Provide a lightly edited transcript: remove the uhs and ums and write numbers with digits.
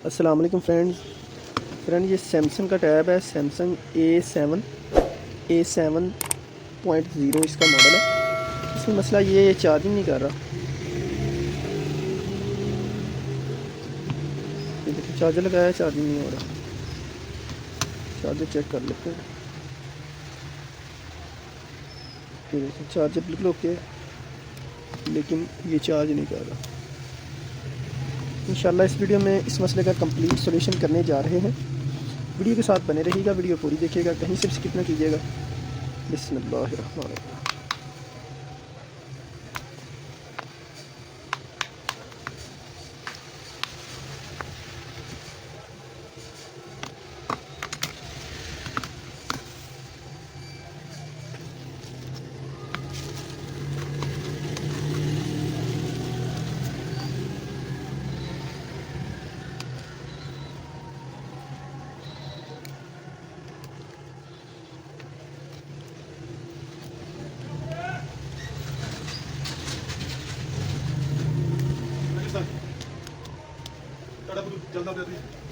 अस्सलाम वालेकुम फ्रेंड ये सैमसंग का टैब है। सैमसंग A7.0 इसका मॉडल है। इसमें मसला ये चार्जिंग नहीं कर रहा। ये देखिए चार्जर लगाया है, चार्जिंग नहीं हो रहा। चार्जर चेक कर लेते हैं। ये देखिए चार्जर बिल्कुल ओके है, लेकिन ये चार्ज नहीं कर रहा। इंशाल्लाह इस वीडियो में इस मसले का कंप्लीट सॉल्यूशन करने जा रहे हैं। वीडियो के साथ बने रहिएगा, वीडियो पूरी देखिएगा, कहीं से स्किप ना कीजिएगा। बिस्मिल्लाहिर्रहमानिर्रहीम। चलता